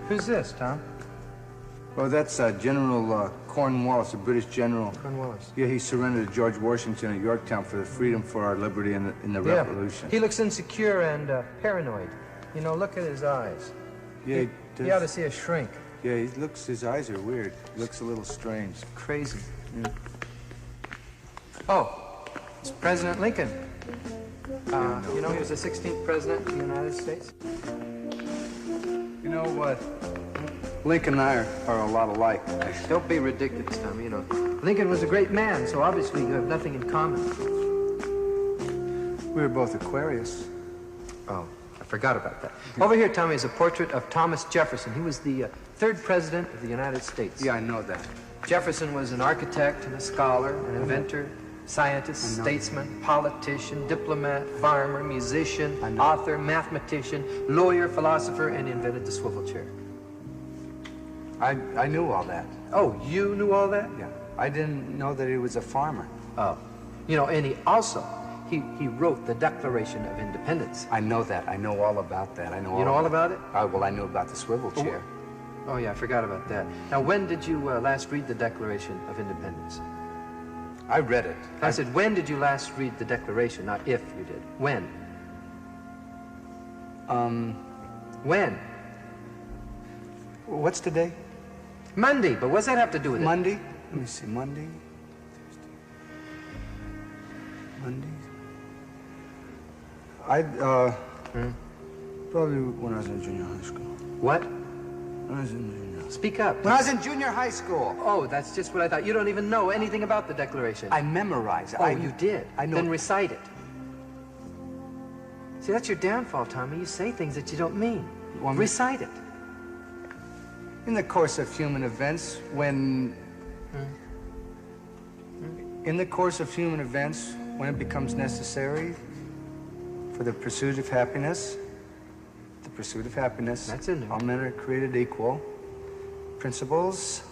Who's this, Tom? Well, that's General Cornwallis, a British general. Cornwallis. Yeah, he surrendered to George Washington at Yorktown for the freedom for our liberty in the Revolution. He looks insecure and paranoid. You know, look at his eyes. Yeah, he ought to see a shrink. Yeah, his eyes are weird. He looks a little strange. Crazy. Yeah. Oh, it's President Lincoln. You know, he was the 16th president of the United States. You know what? Lincoln and I are a lot alike. Don't be ridiculous, Tom. You know, Lincoln was a great man, so obviously you have nothing in common. We were both Aquarius. Oh, I forgot about that. Over here, Tommy, is a portrait of Thomas Jefferson. He was the third president of the United States. Yeah, I know that. Jefferson was an architect and a scholar, an inventor, scientist, statesman, politician, diplomat, farmer, musician, author, mathematician, lawyer, philosopher, and invented the swivel chair. I knew all that. Oh, you knew all that? Yeah. I didn't know that he was a farmer. Oh. You know, and he also, he wrote the Declaration of Independence. I know that. I know all about that. I know You know all about it? Well, I knew about the swivel chair. Oh, yeah, I forgot about that. Now, when did you last read the Declaration of Independence? I read it. I said, when did you last read the Declaration? Not if you did. When? When? What's today? Monday, but what's that have to do with it? Monday? Let me see. Monday. Tuesday. Monday. Probably when I was in junior high school. What? When I was in junior high school. Speak up. When I was in junior high school. Oh, that's just what I thought. You don't even know anything about the Declaration. I memorized it. Oh, you did? I know. Then recite it. See, that's your downfall, Tommy. You say things that you don't mean. Recite it. In the course of human events, when it becomes necessary for the pursuit of happiness, That's in there. All men are created equal. Principles.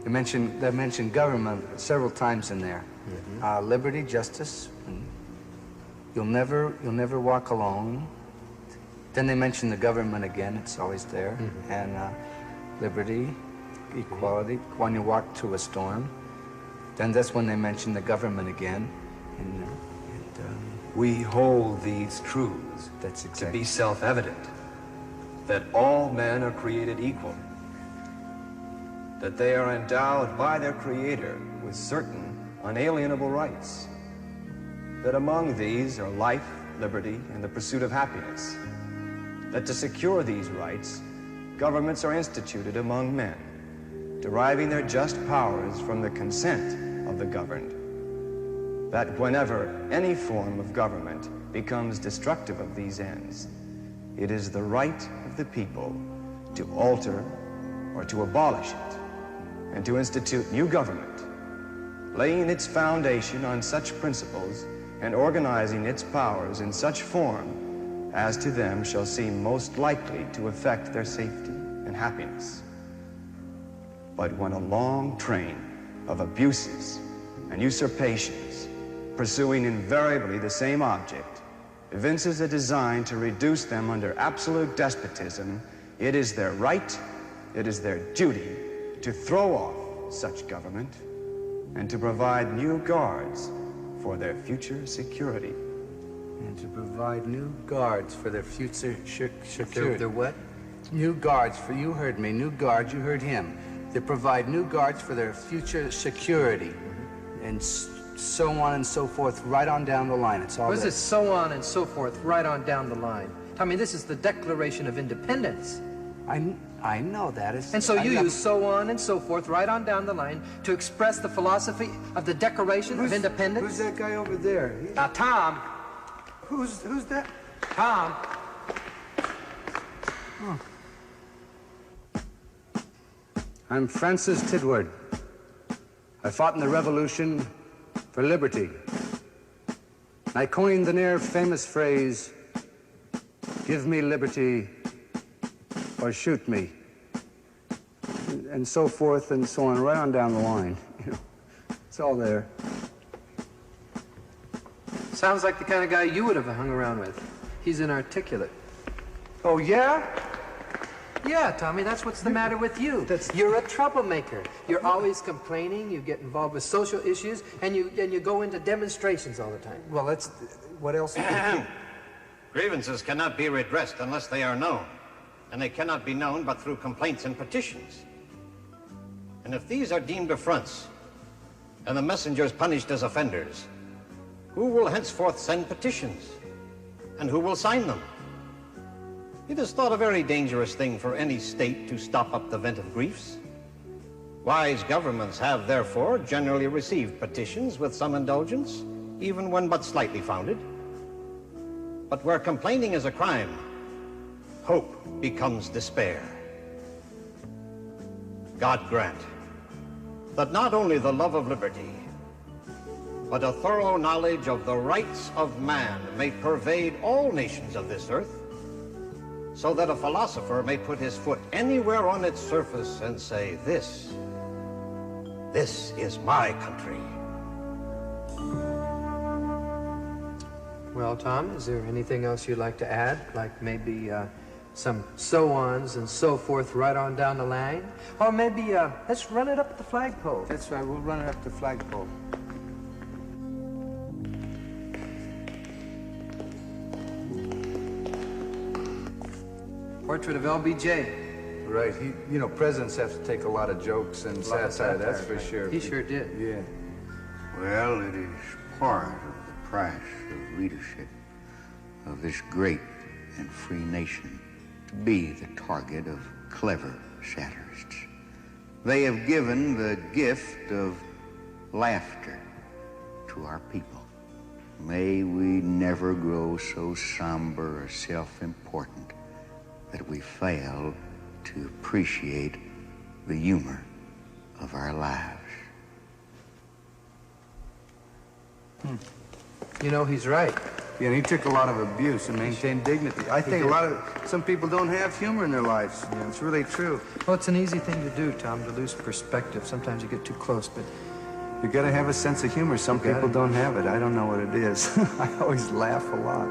They mention government several times in there. Liberty, justice. You'll never walk alone. Then they mention the government again. It's always there. And liberty, equality. When you walk through a storm. Then that's when they mention the government again. And we hold these truths to be self-evident, that all men are created equal, that they are endowed by their Creator with certain unalienable rights, that among these are life, liberty, and the pursuit of happiness, that to secure these rights, governments are instituted among men, deriving their just powers from the consent of the governed, that whenever any form of government becomes destructive of these ends, it is the right of the people to alter or to abolish it, and to institute new government, laying its foundation on such principles and organizing its powers in such form as to them shall seem most likely to affect their safety and happiness. But when a long train of abuses and usurpations, pursuing invariably the same object, evinces a design to reduce them under absolute despotism, it is their right, it is their duty to throw off such government and to provide new guards for their future security. And to provide new guards for their future security. They're what? New guards, for you heard me, new guards, you heard him. They provide new guards for their future security. And so on and so forth, right on down the line. It's all What is this so on and so forth, right on down the line? Tommy, this is the Declaration of Independence. I know that. And so you use so on and so forth, right on down the line, to express the philosophy of the Declaration of Independence? Who's that guy over there? Now, Tom. Who's that? Tom. Oh. I'm Francis Tidward. I fought in the Revolution for liberty. I coined the near famous phrase, "Give me liberty or shoot me," and so forth and so on, right on down the line. You know, it's all there. Sounds like the kind of guy you would have hung around with. He's inarticulate. Oh, yeah? Yeah, Tommy, that's what's the matter with you. You're a troublemaker. You're always complaining, you get involved with social issues, and you go into demonstrations all the time. Well, that's... What else? Grievances cannot be redressed unless they are known, and they cannot be known but through complaints and petitions. And if these are deemed affronts, and the messengers punished as offenders, who will henceforth send petitions, and who will sign them? It is thought a very dangerous thing for any state to stop up the vent of griefs. Wise governments have, therefore, generally received petitions with some indulgence, even when but slightly founded. But where complaining is a crime, hope becomes despair. God grant that not only the love of liberty, but a thorough knowledge of the rights of man may pervade all nations of this earth, so that a philosopher may put his foot anywhere on its surface and say, this is my country. Well, Tom, is there anything else you'd like to add? Like maybe some so-ons and so forth right on down the line? Or maybe let's run it up at the flagpole. That's right, we'll run it up the flagpole. Portrait of LBJ. Right, you know, presidents have to take a lot of jokes and satire, that's for sure. He sure did. Yeah. Well, it is part of the price of leadership of this great and free nation to be the target of clever satirists. They have given the gift of laughter to our people. May we never grow so somber or self-important that we fail to appreciate the humor of our lives. You know, he's right. Yeah, and he took a lot of abuse and maintained dignity. I think some people don't have humor in their lives. Yeah, it's really true. Well, it's an easy thing to do, Tom, to lose perspective. Sometimes you get too close, but... You gotta have a sense of humor. Some people don't have it. I don't know what it is. I always laugh a lot.